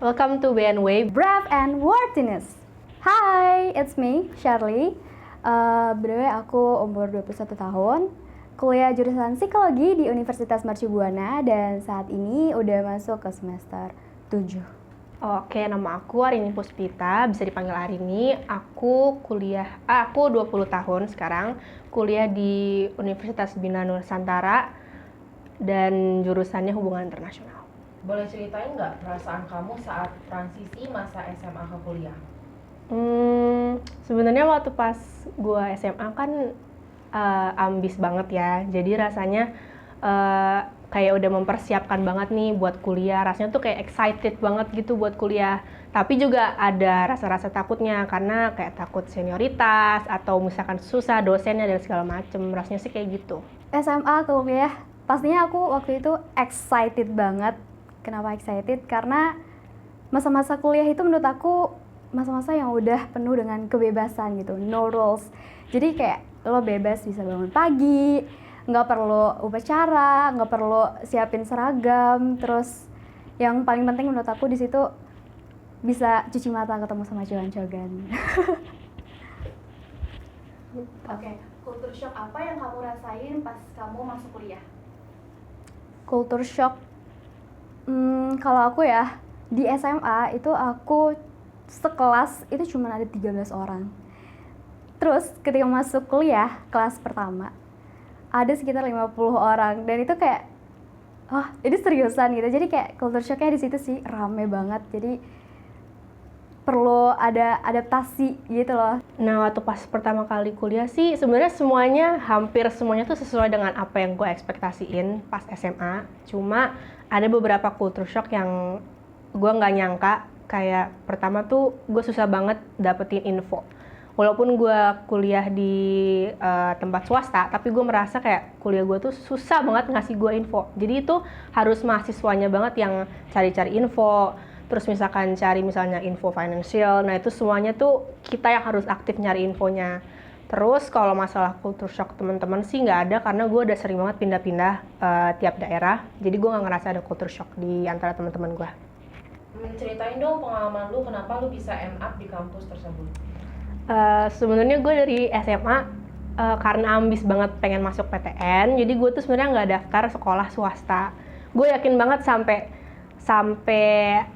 Welcome to BNW. Brave and Worthiness. Hi, it's me, Shirley. By aku umur 21 tahun, kuliah jurusan psikologi di Universitas Mercu Buana dan saat ini udah masuk ke semester 7. Oke, nama aku Arini Puspita, bisa dipanggil Arini. Aku 20 tahun sekarang, kuliah di Universitas Bina Nusantara dan jurusannya hubungan internasional. Boleh ceritain nggak perasaan kamu saat transisi masa SMA ke kuliah? Sebenarnya waktu pas gue SMA kan ambis banget ya. Jadi rasanya kayak udah mempersiapkan banget nih buat kuliah. Rasanya tuh kayak excited banget gitu buat kuliah. Tapi juga ada rasa-rasa takutnya karena kayak takut senioritas atau misalkan susah dosennya dan segala macem. Rasanya sih kayak gitu. SMA ke kuliah, pastinya aku waktu itu excited banget. Kenapa excited? Karena masa-masa kuliah itu menurut aku masa-masa yang udah penuh dengan kebebasan gitu, no rules. Jadi kayak lo bebas bisa bangun pagi, nggak perlu upacara, nggak perlu siapin seragam. Terus yang paling penting menurut aku di situ bisa cuci mata ketemu sama cogan-cogan. Oke, culture shock apa yang kamu rasain pas kamu masuk kuliah? Culture shock, kalau aku ya di SMA itu aku sekelas itu cuma ada 13 orang. Terus ketika masuk kuliah kelas pertama ada sekitar 50 orang dan itu kayak ini seriusan gitu. Jadi kayak culture shocknya di situ sih, rame banget. Jadi perlu ada adaptasi gitu loh. Nah, waktu pas pertama kali kuliah sih sebenarnya hampir semuanya tuh sesuai dengan apa yang gue ekspektasiin pas SMA. Cuma ada beberapa culture shock yang gue nggak nyangka. Kayak pertama tuh gue susah banget dapetin info. Walaupun gue kuliah di tempat swasta, tapi gue merasa kayak kuliah gue tuh susah banget ngasih gue info. Jadi itu harus mahasiswanya banget yang cari-cari info. Terus misalkan cari misalnya info financial, nah itu semuanya tuh kita yang harus aktif nyari infonya. Terus kalau masalah culture shock teman-teman sih nggak ada karena gue udah sering banget pindah-pindah tiap daerah. Jadi gue nggak ngerasa ada culture shock di antara teman-teman gue. Ceritain dong pengalaman lu, kenapa lu bisa end up di kampus tersebut? Sebenarnya gue dari SMA karena ambis banget pengen masuk PTN, jadi gue tuh sebenarnya nggak daftar sekolah swasta. Gue yakin banget sampai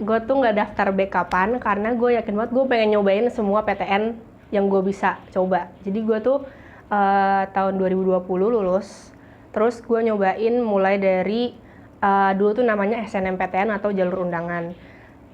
gue tuh nggak daftar backupan karena gue yakin banget gue pengen nyobain semua PTN yang gue bisa coba. Jadi gue tuh tahun 2020 lulus, terus gue nyobain mulai dari dulu tuh namanya SNMPTN atau jalur undangan,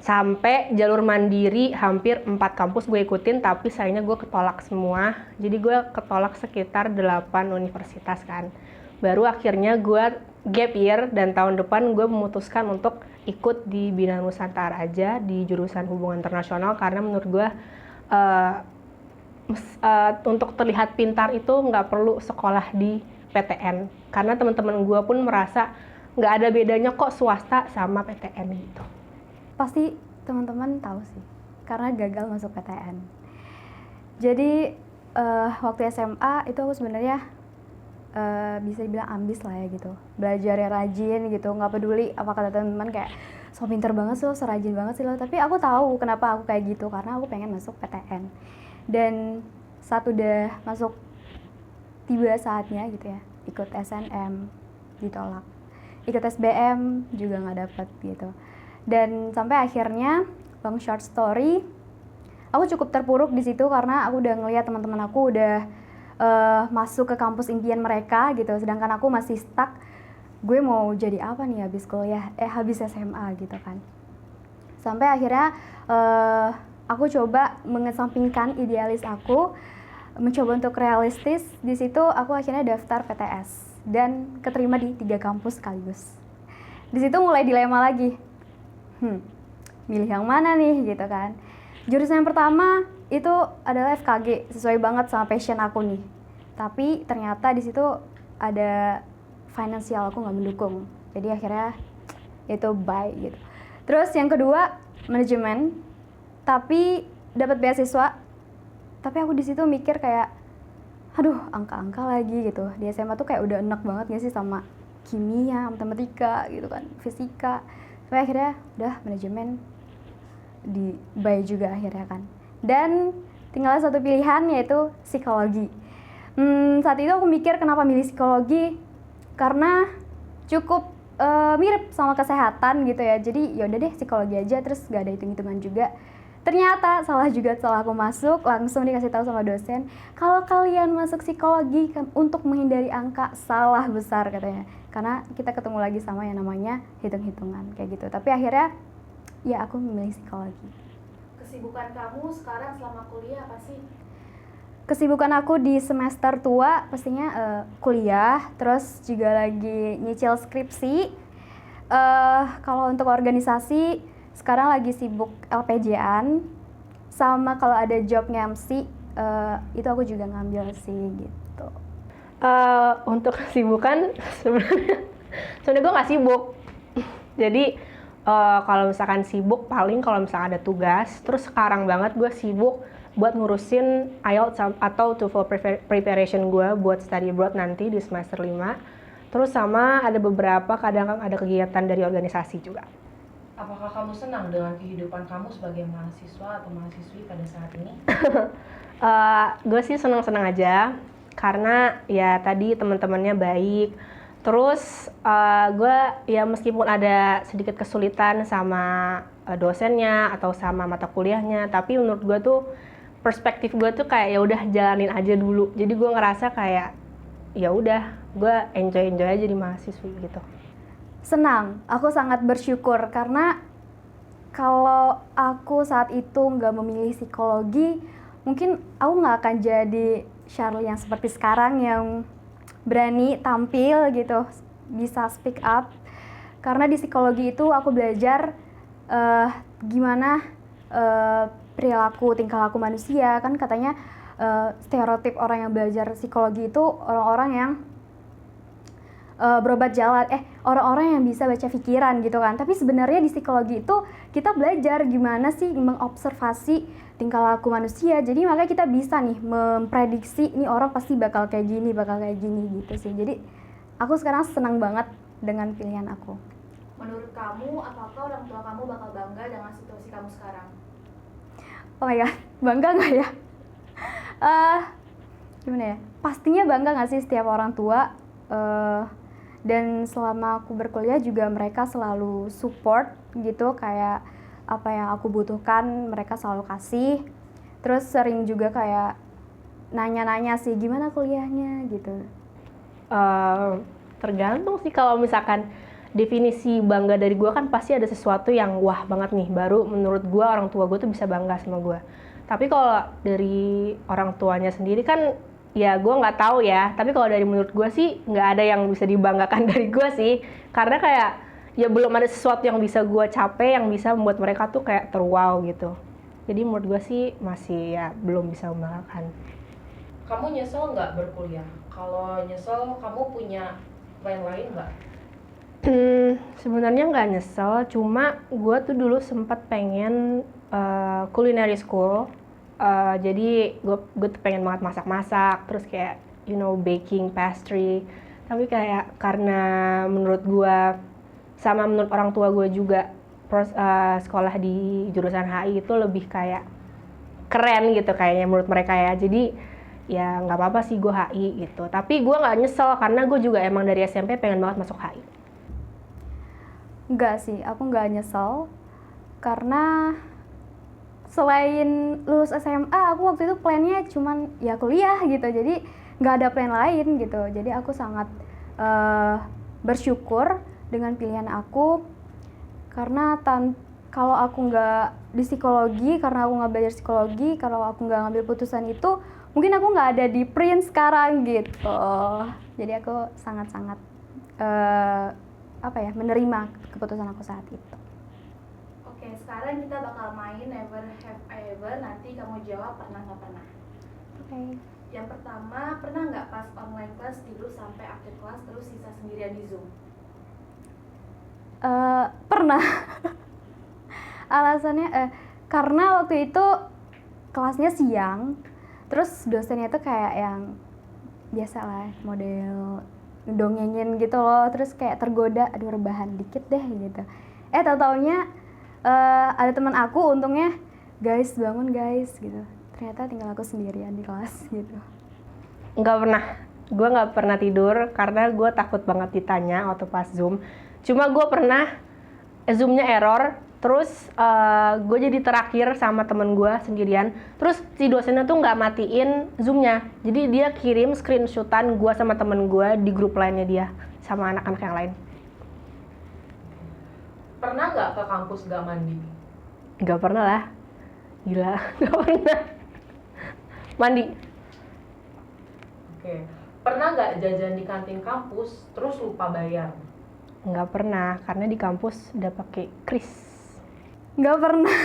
sampai jalur mandiri hampir 4 kampus gue ikutin, tapi sayangnya gue ketolak semua. Jadi gue ketolak sekitar 8 universitas kan. Baru akhirnya gue gap year dan tahun depan gue memutuskan untuk ikut di Bina Nusantara aja di jurusan hubungan internasional karena menurut gue untuk terlihat pintar itu nggak perlu sekolah di PTN. Karena teman-teman gue pun merasa nggak ada bedanya kok swasta sama PTN gitu. Pasti teman-teman tahu sih, karena gagal masuk PTN. Jadi waktu SMA itu aku sebenarnya bisa dibilang ambis lah ya gitu. Belajarnya rajin gitu, nggak peduli apa kata teman-teman kayak so pinter banget sih lo, so rajin banget sih lo. Tapi aku tahu kenapa aku kayak gitu, karena aku pengen masuk PTN. Dan saat udah masuk, tiba saatnya gitu ya, ikut SNM ditolak, ikut SBM juga nggak dapet gitu. Dan sampai akhirnya, long short story, aku cukup terpuruk di situ karena aku udah ngeliat teman-teman aku udah masuk ke kampus impian mereka gitu, sedangkan aku masih stuck. Gue mau jadi apa nih habis kuliah, habis SMA gitu kan. Sampai akhirnya aku coba mengesampingkan idealis aku, mencoba untuk realistis. Di situ aku akhirnya daftar PTS dan keterima di 3 kampus sekaligus. Di situ mulai dilema lagi. Milih yang mana nih gitu kan. Jurusan yang pertama itu adalah FKG, sesuai banget sama passion aku nih. Tapi ternyata di situ ada finansial aku nggak mendukung. Jadi akhirnya itu bye gitu. Terus yang kedua manajemen, tapi dapat beasiswa. Tapi aku di situ mikir kayak, aduh angka-angka lagi gitu. Di SMA tuh kayak udah enak banget nggak sih sama kimia, matematika gitu kan, fisika. Sampai akhirnya udah manajemen di buy juga akhirnya kan. Dan tinggal satu pilihan yaitu psikologi. Saat itu aku mikir kenapa milih psikologi, karena cukup mirip sama kesehatan gitu ya. Jadi yaudah deh psikologi aja, terus gak ada hitung-hitungan juga. Ternyata salah juga setelah aku masuk, langsung dikasih tahu sama dosen, kalau kalian masuk psikologi untuk menghindari angka, salah besar katanya. Karena kita ketemu lagi sama yang namanya hitung-hitungan kayak gitu. Tapi akhirnya ya aku memilih psikologi. Kesibukan kamu sekarang selama kuliah apa sih? Kesibukan aku di semester tua pastinya kuliah, terus juga lagi nyicil skripsi. Kalau untuk organisasi sekarang lagi sibuk LPJ-an, sama kalau ada job nge-MC itu aku juga ngambil sih gitu. Untuk kesibukan sebenarnya gue nggak sibuk. Jadi kalau misalkan sibuk paling kalau misalkan ada tugas. Terus sekarang banget gue sibuk buat ngurusin IELTS atau TOEFL preparation gue buat study abroad nanti di semester 5. Terus sama ada beberapa kadang ada kegiatan dari organisasi juga. Apakah kamu senang dengan kehidupan kamu sebagai mahasiswa atau mahasiswi pada saat ini? Gue sih senang-senang aja karena ya tadi teman-temannya baik. Terus gue ya meskipun ada sedikit kesulitan sama dosennya atau sama mata kuliahnya, tapi menurut gue tuh perspektif gue tuh kayak ya udah jalanin aja dulu. Jadi gue ngerasa kayak ya udah gue enjoy aja di mahasiswa gitu. Senang, aku sangat bersyukur karena kalau aku saat itu nggak memilih psikologi, mungkin aku nggak akan jadi Charlie yang seperti sekarang yang berani tampil gitu, bisa speak up. Karena di psikologi itu aku belajar gimana perilaku tingkah laku manusia. Kan katanya stereotip orang yang belajar psikologi itu orang-orang yang berobat jalan, orang-orang yang bisa baca pikiran gitu kan. Tapi sebenarnya di psikologi itu kita belajar gimana sih mengobservasi tingkah laku manusia. Jadi makanya kita bisa nih memprediksi nih orang pasti bakal kayak gini gitu sih. Jadi aku sekarang senang banget dengan pilihan aku. Menurut kamu, apakah orang tua kamu bakal bangga dengan situasi kamu sekarang? Oh my god, bangga nggak ya? Gimana ya? Pastinya bangga nggak sih setiap orang tua. Dan selama aku berkuliah juga mereka selalu support gitu, kayak apa yang aku butuhkan mereka selalu kasih. Terus sering juga kayak nanya-nanya sih gimana kuliahnya gitu. Tergantung sih, kalau misalkan definisi bangga dari gue kan pasti ada sesuatu yang wah banget nih, baru menurut gue orang tua gue tuh bisa bangga sama gue. Tapi kalau dari orang tuanya sendiri kan ya gue nggak tahu ya, tapi kalau dari menurut gue sih nggak ada yang bisa dibanggakan dari gue sih, karena kayak ya belum ada sesuatu yang bisa gue capai yang bisa membuat mereka tuh kayak terwow gitu. Jadi menurut gue sih masih ya belum bisa membanggakan. Kamu nyesel nggak berkuliah? Kalau nyesel, kamu punya plan lain nggak? Sebenarnya nggak nyesel, cuma gue tuh dulu sempat pengen culinary school. Jadi gue tuh pengen banget masak-masak, terus kayak baking, pastry. Tapi kayak karena menurut gue sama menurut orang tua gue juga sekolah di jurusan HI itu lebih kayak keren gitu kayaknya menurut mereka ya. Jadi ya nggak apa-apa sih gue HI gitu. Tapi gue nggak nyesel karena gue juga emang dari SMP pengen banget masuk HI. Enggak sih, aku nggak nyesel karena selain lulus SMA, aku waktu itu plannya cuman ya kuliah gitu, jadi nggak ada plan lain gitu. Jadi aku sangat bersyukur dengan pilihan aku, karena kalau aku nggak di psikologi, karena aku nggak belajar psikologi, kalau aku nggak ngambil putusan itu, mungkin aku nggak ada di Prince sekarang gitu. Jadi aku sangat-sangat menerima keputusan aku saat itu. Oke, sekarang kita bakal main Never Have I Ever. Nanti kamu jawab pernah nggak pernah. Oke. Yang pertama, pernah nggak pas online kelas tidur sampai akhir kelas terus sisa sendirian di Zoom? Pernah. Alasannya karena waktu itu kelasnya siang, terus dosennya tuh kayak yang biasa lah, model ngedongengin gitu loh, terus kayak tergoda, aduh rebahan dikit deh gitu. Tahu-taunya ada teman aku untungnya, guys bangun guys gitu. Ternyata tinggal aku sendirian di kelas gitu. Gue nggak pernah tidur karena gue takut banget ditanya waktu pas Zoom. Cuma gue pernah Zoom-nya error, terus gue jadi terakhir sama temen gue sendirian. Terus si dosennya tuh nggak matiin Zoom-nya, jadi dia kirim screenshotan gue sama temen gue di grup lainnya dia sama anak-anak yang lain. Pernah nggak ke kampus nggak mandi? Nggak pernah lah, gila, nggak pernah mandi. Oke. Pernah nggak jajan di kantin kampus terus lupa bayar? Nggak pernah, karena di kampus udah pakai kris. Nggak pernah.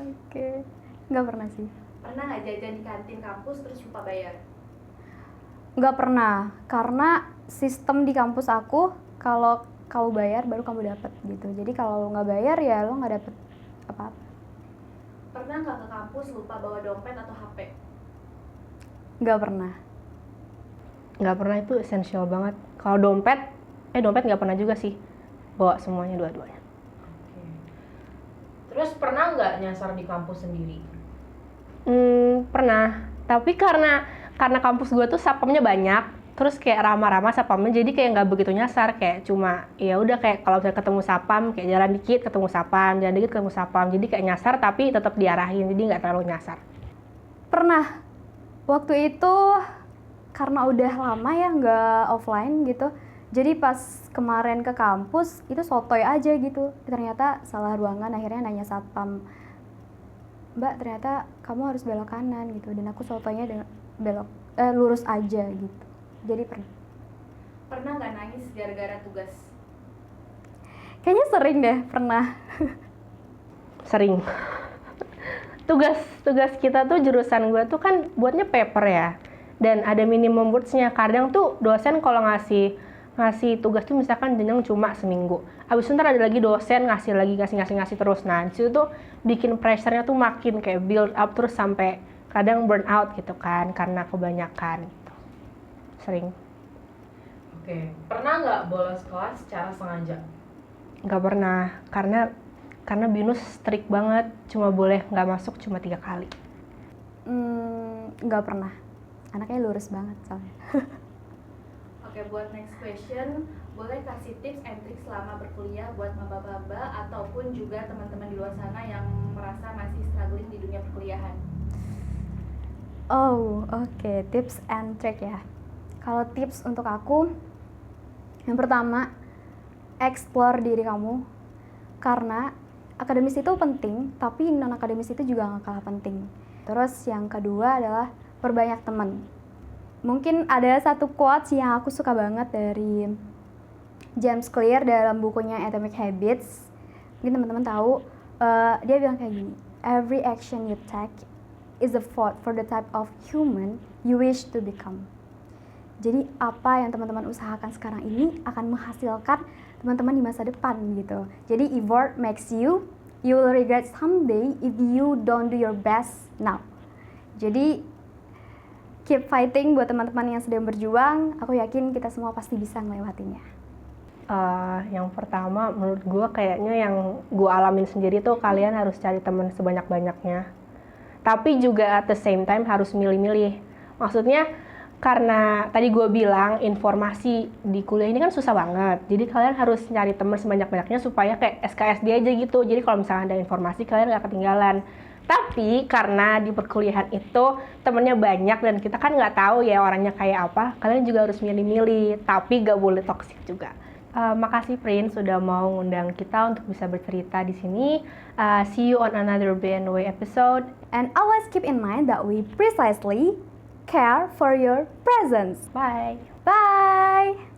Oke, nggak pernah sih. Pernah nggak jajan di kantin kampus terus lupa bayar? Nggak pernah, karena sistem di kampus aku kalau kamu bayar baru kamu dapet gitu. Jadi kalau lo nggak bayar ya lo nggak dapet apa-apa. Pernah nggak ke kampus lupa bawa dompet atau HP? Nggak pernah. Nggak pernah, itu esensial banget. Kalau dompet nggak pernah juga sih, bawa semuanya dua-duanya. Oke. Terus pernah nggak nyasar di kampus sendiri? Pernah, tapi karena kampus gue tuh satpamnya banyak, terus kayak ramah-ramah satpamnya, jadi kayak nggak begitu nyasar, kayak cuma ya udah kayak kalau misalnya ketemu satpam kayak jalan dikit ketemu satpam, jalan dikit ketemu satpam, jadi kayak nyasar tapi tetap diarahin, jadi nggak terlalu nyasar. Pernah. Waktu itu karena udah lama ya nggak offline gitu, jadi pas kemarin ke kampus itu sotoy aja gitu. Ternyata salah ruangan, akhirnya nanya satpam, Mbak ternyata kamu harus belok kanan gitu, dan aku sotoynya dengan lurus aja gitu. Jadi pernah. Pernah nggak nangis gara-gara tugas? Kayaknya sering deh, pernah. Sering. Tugas kita tuh jurusan gue tuh kan buatnya paper ya, dan ada minimum words-nya. Kadang tuh dosen kalau ngasih tugas tuh misalkan jenjang cuma seminggu, abis itu ntar ada lagi dosen ngasih terus. Nah disitu tuh bikin pressure-nya tuh makin kayak build up terus sampai kadang burn out gitu kan, karena kebanyakan gitu. Sering. Oke. Pernah nggak bolos kelas secara sengaja? Nggak pernah, karena BINUS strict banget, cuma boleh nggak masuk cuma 3 kali. Nggak pernah. Anaknya lurus banget soalnya. Oke, buat next question, boleh kasih tips and tricks selama berkuliah buat maba-maba ataupun juga teman-teman di luar sana yang merasa masih struggling di dunia perkuliahan? Oh, oke. Tips and trick ya. Kalau tips untuk aku, yang pertama, explore diri kamu. Karena akademis itu penting, tapi non-akademis itu juga nggak kalah penting. Terus yang kedua adalah perbanyak teman. Mungkin ada satu quotes yang aku suka banget dari James Clear dalam bukunya Atomic Habits. Mungkin teman-teman tahu, dia bilang kayak gini, every action you take is a vote for the type of human you wish to become. Jadi apa yang teman-teman usahakan sekarang ini akan menghasilkan teman-teman di masa depan gitu. Jadi effort makes you will regret someday if you don't do your best now. Jadi keep fighting buat teman-teman yang sedang berjuang. Aku yakin kita semua pasti bisa melewatinya. Yang pertama menurut gue kayaknya yang gue alamin sendiri tuh kalian harus cari teman sebanyak-banyaknya. Tapi juga at the same time harus milih-milih. Maksudnya karena tadi gue bilang informasi di kuliah ini kan susah banget. Jadi kalian harus nyari teman sebanyak-banyaknya supaya kayak SKSD aja gitu. Jadi kalau misalnya ada informasi kalian gak ketinggalan. Tapi karena di perkuliahan itu temennya banyak dan kita kan nggak tahu ya orangnya kayak apa, kalian juga harus milih-milih. Tapi gak boleh toksik juga. Makasih Prince sudah mau ngundang kita untuk bisa bercerita di sini. See you on another BNW episode. And always keep in mind that we precisely care for your presence. Bye. Bye!